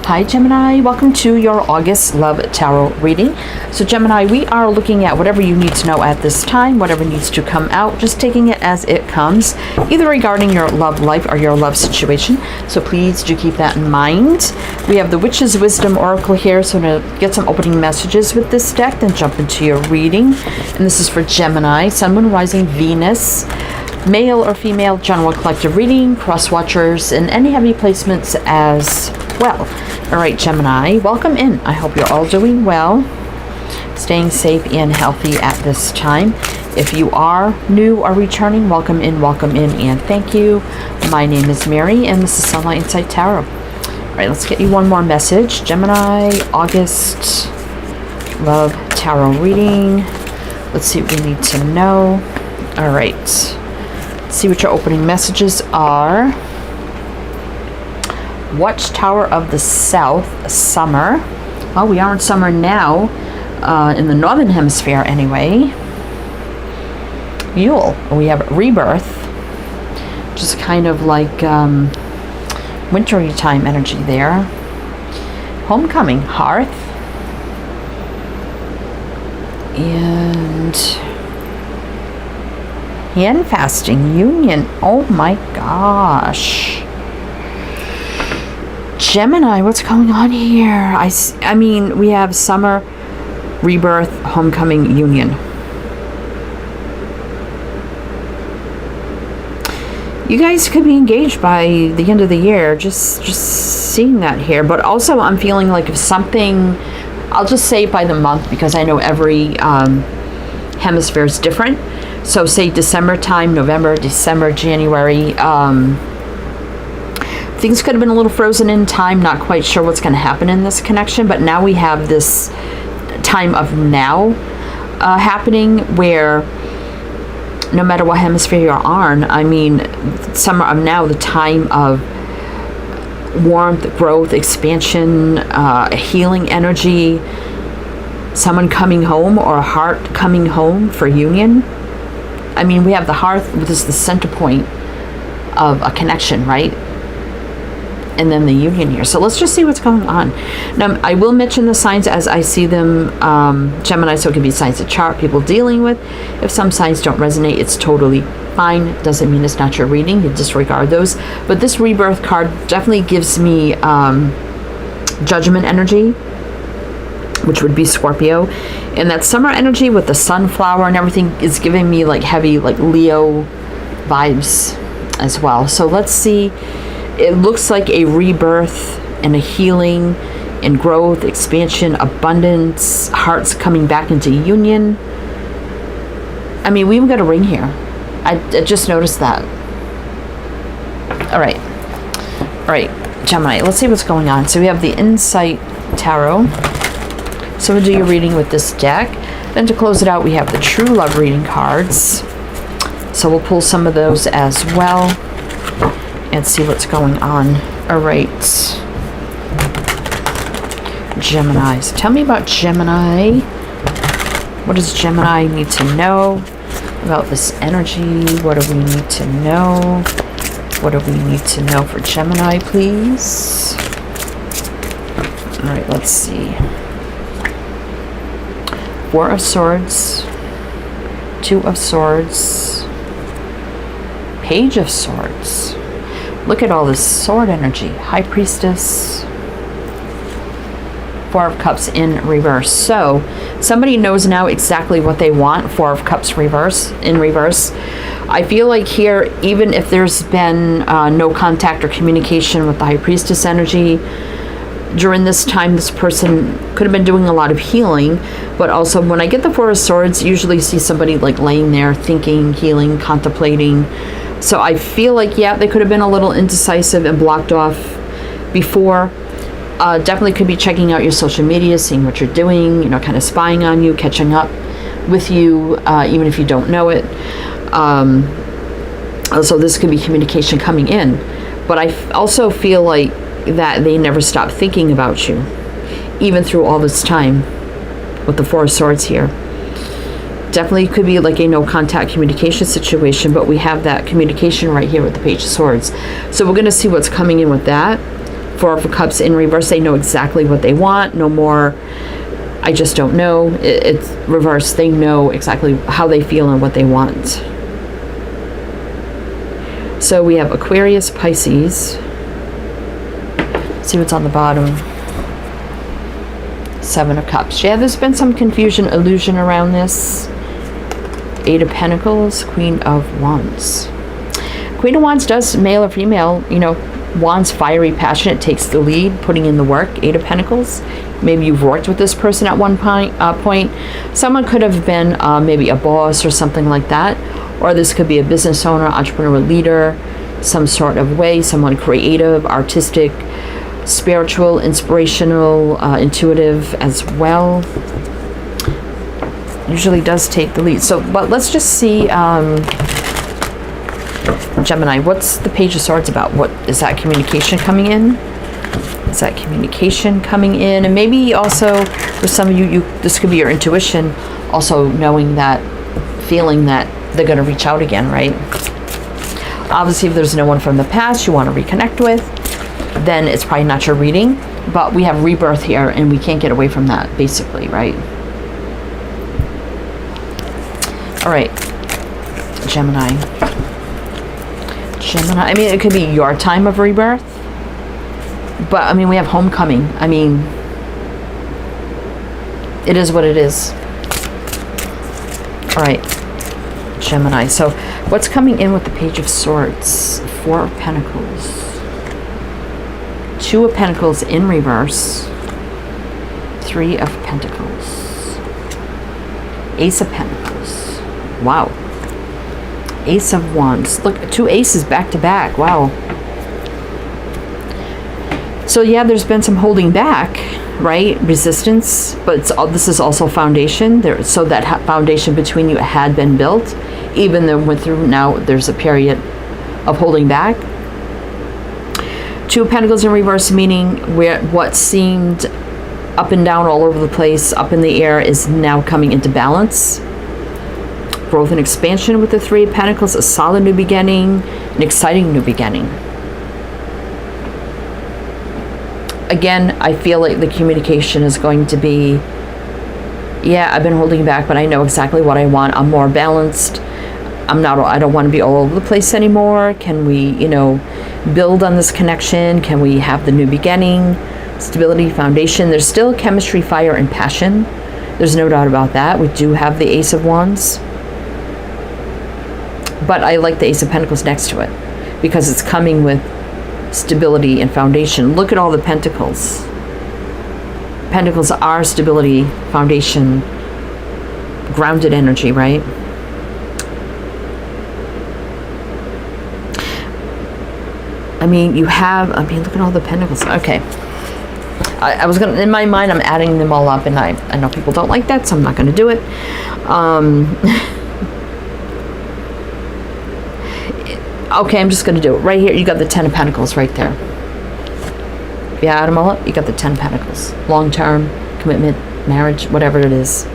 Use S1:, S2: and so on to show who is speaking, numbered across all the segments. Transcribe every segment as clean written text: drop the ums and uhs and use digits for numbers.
S1: Hi Gemini, welcome to your August Love Tarot reading. So Gemini, we are looking at whatever you need to know at this time, whatever needs to come out, just taking it as it comes, either regarding your love life or your love situation. So please do keep that in mind. We have the Witch's Wisdom Oracle here, so I'm going to get some opening messages with this deck, then jump into your reading. And this is for Gemini, Sun, Moon, Rising, Venus, male or female, general collective reading, cross watchers, and any heavy placements as well. All right, Gemini, welcome in. I hope you're all doing well, staying safe and healthy at this time. If you are new or returning, welcome in, and thank you. My name is Mary, and this is Sunlight Insight Tarot. All right, let's get you one more message. Gemini, August Love Tarot reading. Let's see what we need to know. All right, let's see what your opening messages are. Watchtower of the South, summer. Well, we are in summer now, in the northern hemisphere anyway. Yule, we have rebirth, just kind of like wintry time energy there. Homecoming, hearth, and hand fasting, union. Oh my gosh. Gemini, what's going on here? I mean, we have summer, rebirth, homecoming, union. You guys could be engaged by the end of the year. Just seeing that here. But also, I'm feeling like if something, I'll just say by the month because I know every hemisphere is different. So say December time, November, December, January. Things could have been a little frozen in time, not quite sure what's going to happen in this connection, but now we have this time of now happening where no matter what hemisphere you're on, I mean, summer of now, the time of warmth, growth, expansion, healing energy, someone coming home or a heart coming home for union. I mean, we have the hearth, which is the center point of a connection, right? And then the union here. So let's just see what's going on. Now, I will mention the signs as I see them, Gemini, so it can be signs of chart people dealing with. If some signs don't resonate, it's totally fine. Doesn't mean it's not your reading. You disregard those. But this rebirth card definitely gives me judgment energy, which would be Scorpio. And that summer energy with the sunflower and everything is giving me like heavy, like Leo vibes as well. So let's see. It looks like a rebirth and a healing and growth, expansion, abundance, hearts coming back into union. I mean, we even got a ring here. I just noticed that. All right, Gemini, let's see what's going on. So we have the Insight Tarot. So we'll do your reading with this deck. Then to close it out, we have the True Love reading cards. So we'll pull some of those as well and see what's going on. All right, Geminis. Tell me about Gemini. What does Gemini need to know about this energy? What do we need to know? What do we need to know for Gemini, please? All right, let's see. Four of Swords, Two of Swords, Page of Swords. Look at all this sword energy. High Priestess, Four of Cups in reverse. So somebody knows now exactly what they want. Four of Cups in reverse. I feel like here, even if there's been no contact or communication with the High Priestess energy, during this time, this person could have been doing a lot of healing, but also when I get the Four of Swords, usually see somebody like laying there thinking, healing, contemplating. So I feel like, yeah, they could have been a little indecisive and blocked off before. Definitely could be checking out your social media, seeing what you're doing, you know, kind of spying on you, catching up with you, even if you don't know it. So this could be communication coming in. But I also feel like that they never stop thinking about you, even through all this time with the Four of Swords here. Definitely could be like a no contact communication situation, but we have that communication right here with the Page of Swords. So we're going to see what's coming in with that. Four of Cups in reverse, they know exactly what they want. No more, I just don't know. It's reverse. They know exactly how they feel and what they want. So we have Aquarius, Pisces. Let's see what's on the bottom. Seven of Cups. Yeah, there's been some confusion, illusion around this. Eight of Pentacles, Queen of Wands. Queen of Wands does, male or female, you know, Wands, fiery, passionate, takes the lead, putting in the work. Eight of Pentacles. Maybe you've worked with this person at one point. Someone could have been maybe a boss or something like that. Or this could be a business owner, entrepreneur, leader, some sort of way, someone creative, artistic, spiritual, inspirational, intuitive as well. Usually does take the lead. So, but let's just see, Gemini, what's the Page of Swords about? What is that communication coming in? Is that communication coming in? And maybe also for some of you, this could be your intuition, also knowing that, feeling that they're going to reach out again, right? Obviously, if there's no one from the past you want to reconnect with, then it's probably not your reading. But we have rebirth here, and we can't get away from that, basically, right? All right, Gemini. Gemini, I mean, it could be your time of rebirth. But, I mean, we have homecoming. I mean, it is what it is. All right, Gemini. So, what's coming in with the Page of Swords? Four of Pentacles. Two of Pentacles in reverse. Three of Pentacles. Ace of Pentacles. Wow. Ace of Wands. Look, two aces back to back. Wow. So yeah, there's been some holding back, right? Resistance, but this is also foundation. So that foundation between you had been built, even though went through, now there's a period of holding back. Two of Pentacles in reverse, meaning where what seemed up and down all over the place, up in the air, is now coming into balance. Growth and expansion with the Three of Pentacles, a solid new beginning, an exciting new beginning. Again, I feel like the communication is going to be, yeah, I've been holding back, but I know exactly what I want. I'm more balanced. I don't want to be all over the place anymore. Can we, you know, build on this connection? Can we have the new beginning? Stability, foundation. There's still chemistry, fire, and passion. There's no doubt about that. We do have the Ace of Wands. But I like the Ace of Pentacles next to it because it's coming with stability and foundation. Look at all the Pentacles. Pentacles are stability, foundation, grounded energy, right? I mean, look at all the Pentacles. Okay. I was gonna, in my mind, I'm adding them all up, and I know people don't like that, so I'm not gonna do it. Okay, I'm just gonna do it. Right here, you got the Ten of Pentacles right there. If you add them all up, you got the Ten of Pentacles. Long-term, commitment, marriage, whatever it is.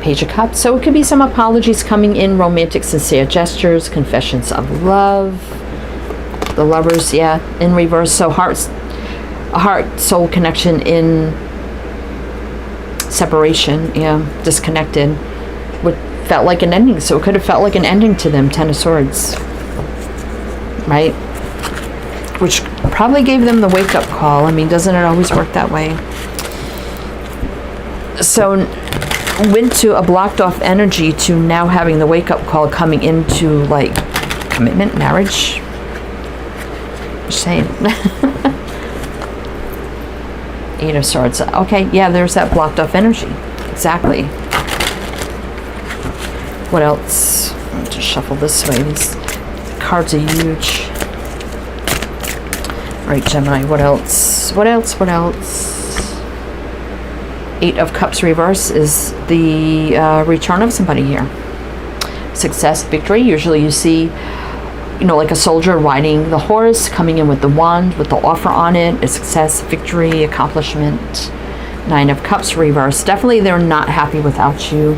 S1: Page of Cups. So it could be some apologies coming in, romantic, sincere gestures, confessions of love. The Lovers, yeah, in reverse. So a heart-soul connection in separation, yeah, disconnected. What felt like an ending. So it could have felt like an ending to them, Ten of Swords. Right? Which probably gave them the wake-up call. I mean, doesn't it always work that way? So went to a blocked off energy to now having the wake-up call coming into like commitment, marriage. Just saying. Eight of Swords. Okay, yeah, there's that blocked off energy. Exactly. What else? I'll just shuffle this way. These cards are huge. All right, Gemini, what else? What else? Eight of Cups reverse is the return of somebody here. Success, victory. Usually you see, you know, like a soldier riding the horse, coming in with the wand, with the offer on it. A success, victory, accomplishment. Nine of Cups reverse. Definitely they're not happy without you.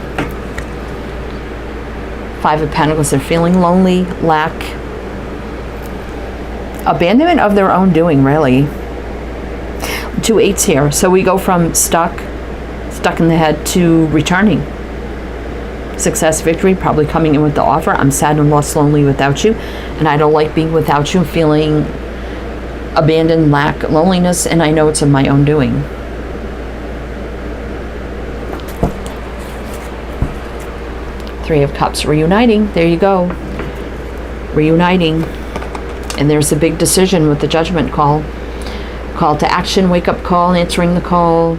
S1: Five of Pentacles, they're feeling lonely, lack. abandonment of their own doing, really. 2 8s here. So we go from stuck in the head, to returning. Success, victory, probably coming in with the offer. I'm sad and lost, lonely without you, and I don't like being without you, feeling abandoned, lack, loneliness, and I know it's of my own doing. Three of Cups, reuniting. There you go. Reuniting. And there's a big decision with the Judgment call. Call to action, wake up call, answering the call,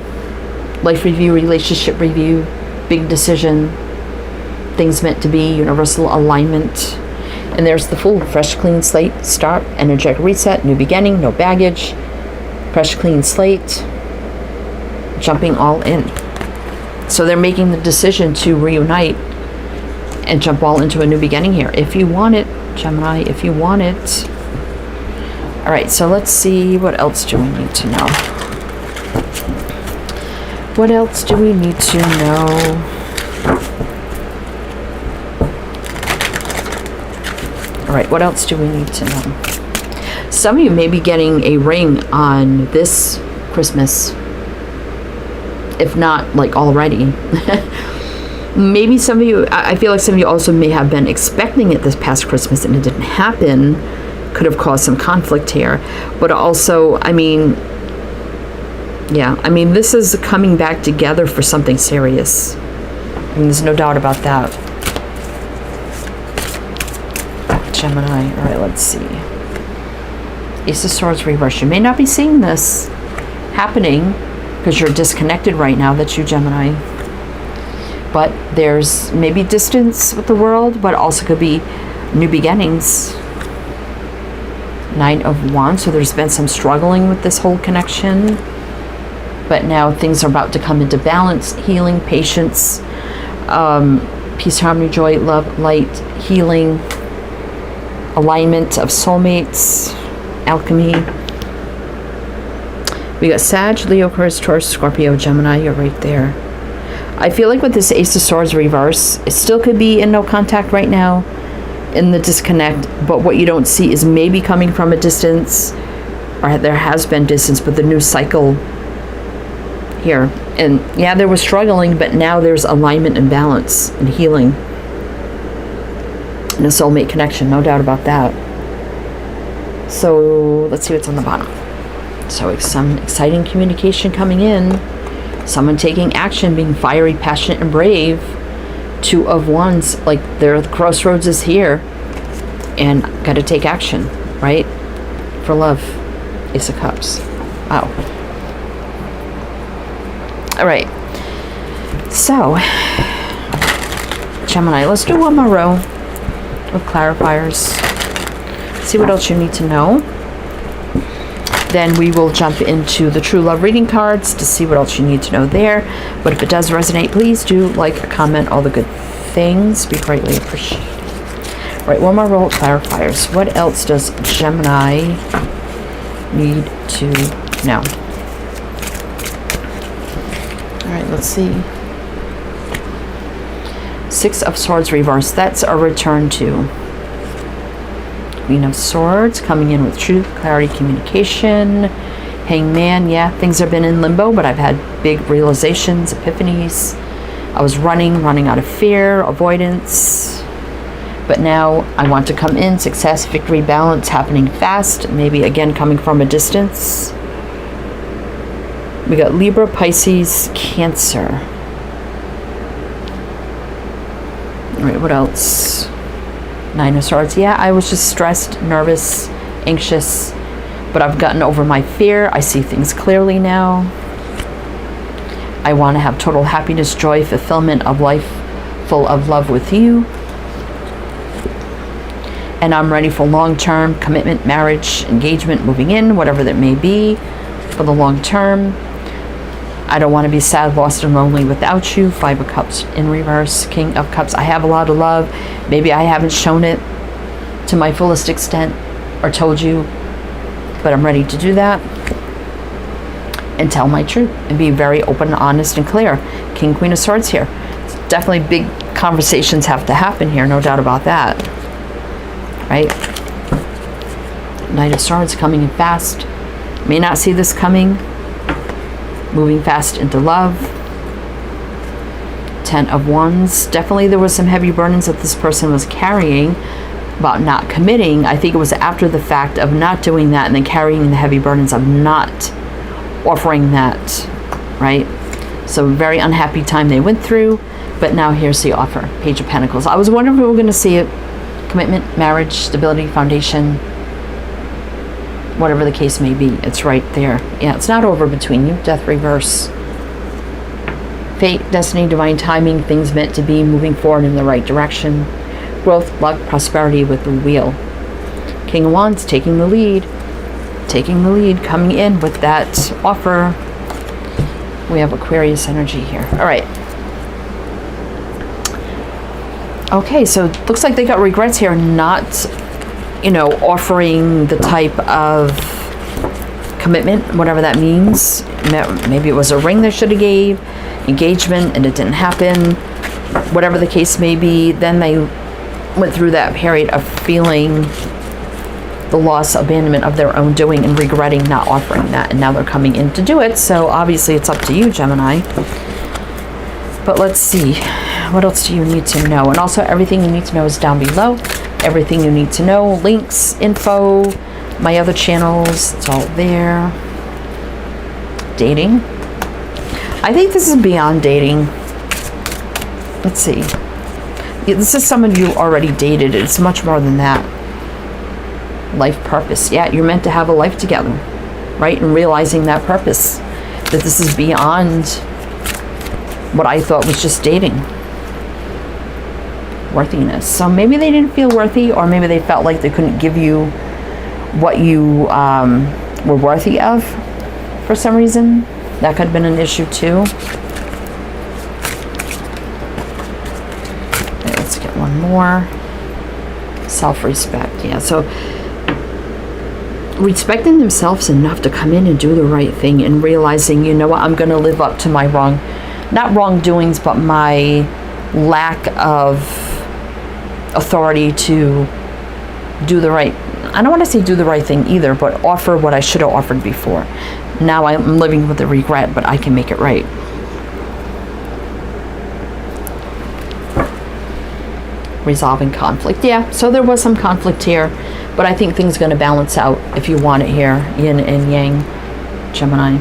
S1: life review, relationship review, big decision, things meant to be, universal alignment. And there's the Fool, fresh, clean slate, start, energetic reset, new beginning, no baggage, fresh, clean slate, jumping all in. So they're making the decision to reunite and jump all into a new beginning here. If you want it, Gemini, if you want it. All right, so let's see, what else do we need to know? What else do we need to know? All right, what else do we need to know? Some of you may be getting a ring on this Christmas, if not like already. Maybe some of you, I feel like some of you also may have been expecting it this past Christmas and it didn't happen. Could have caused some conflict here. But also, I mean, yeah, I mean, this is coming back together for something serious. I mean, there's no doubt about that. Gemini, all right, let's see. Ace of Swords reverse. You may not be seeing this happening because you're disconnected right now. That's you, Gemini. But there's maybe distance with the world, but also could be new beginnings. 9 of Wands, so there's been some struggling with this whole connection. But now things are about to come into balance, healing, patience, peace, harmony, joy, love, light, healing, alignment of soulmates, alchemy. We got Sag, Leo, Aquarius, Taurus, Scorpio, Gemini. You're right there. I feel like with this Ace of Swords reverse, it still could be in no contact right now, in the disconnect, but what you don't see is maybe coming from a distance, or there has been distance, but the new cycle here. And yeah, there was struggling, but now there's alignment and balance and healing and a soulmate connection, no doubt about that. So let's see what's on the bottom. So some exciting communication coming in, someone taking action, being fiery, passionate, and brave. 2 of Wands, like the crossroads is here and got to take action, right? For love. Ace of Cups. Wow. All right. So, Gemini, let's do one more row with clarifiers. See what else you need to know. Then we will jump into the True Love reading cards to see what else you need to know there. But if it does resonate, please do like, comment, all the good things. Be greatly appreciated. All right, one more roll of clarifiers. What else does Gemini need to know? All right, let's see. 6 of Swords reverse. That's a return to. Queen of Swords coming in with truth, clarity, communication. Hangman, yeah, things have been in limbo, but I've had big realizations, epiphanies. I was running out of fear, avoidance. But now I want to come in, success, victory, balance, happening fast, maybe again coming from a distance. We got Libra, Pisces, Cancer. All right, what else? 9 of Swords. Yeah, I was just stressed, nervous, anxious, but I've gotten over my fear. I see things clearly now. I want to have total happiness, joy, fulfillment of life full of love with you. And I'm ready for long-term commitment, marriage, engagement, moving in, whatever that may be for the long term. I don't want to be sad, lost, and lonely without you. 5 of Cups in reverse. King of Cups. I have a lot of love. Maybe I haven't shown it to my fullest extent or told you, but I'm ready to do that and tell my truth and be very open, honest, and clear. King, Queen of Swords here. Definitely big conversations have to happen here, no doubt about that. Right? Knight of Swords coming in fast. May not see this coming. Moving fast into love. 10 of Wands. Definitely there was some heavy burdens that this person was carrying about not committing. I think it was after the fact of not doing that and then carrying the heavy burdens of not offering that, right? So very unhappy time they went through, but now here's the offer. Page of Pentacles. I was wondering if we were going to see it. Commitment, marriage, stability, foundation, whatever the case may be. It's right there. Yeah, it's not over between you. Death reverse. Fate, destiny, divine timing, things meant to be, moving forward in the right direction. Growth, luck, prosperity with the wheel. King of Wands taking the lead. Taking the lead, coming in with that offer. We have Aquarius energy here. All right. Okay, so it looks like they got regrets here not, offering the type of commitment, whatever that means. Maybe it was a ring they should have gave, engagement, and it didn't happen. Whatever the case may be, then they went through that period of feeling the loss, abandonment of their own doing and regretting not offering that, and now they're coming in to do it. So obviously it's up to you, Gemini. But let's see, what else do you need to know? And also everything you need to know is down below. Everything you need to know, links, info, my other channels, it's all there. Dating. I think this is beyond dating. Let's see. This is someone you already dated. It's much more than that. Life purpose. Yeah, you're meant to have a life together, right? And realizing that purpose, that this is beyond what I thought was just dating. Worthiness. So maybe they didn't feel worthy, or maybe they felt like they couldn't give you what you were worthy of for some reason. That could have been an issue too. Okay, let's get one more. Self-respect. Yeah, so respecting themselves enough to come in and do the right thing, and realizing, you know what, I'm going to live up to my not wrongdoings, but my lack of authority to do the right, I don't want to say do the right thing either, but offer what I should have offered before. Now I'm living with the regret, but I can make it right. Resolving conflict. Yeah, so there was some conflict here, but I think things are going to balance out if you want it here. Yin and yang, Gemini.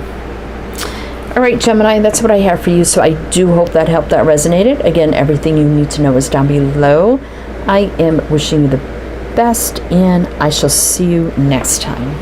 S1: All right, Gemini, that's what I have for you. So I do hope that helped, that resonated. Again, everything you need to know is down below. I am wishing you the best, and I shall see you next time.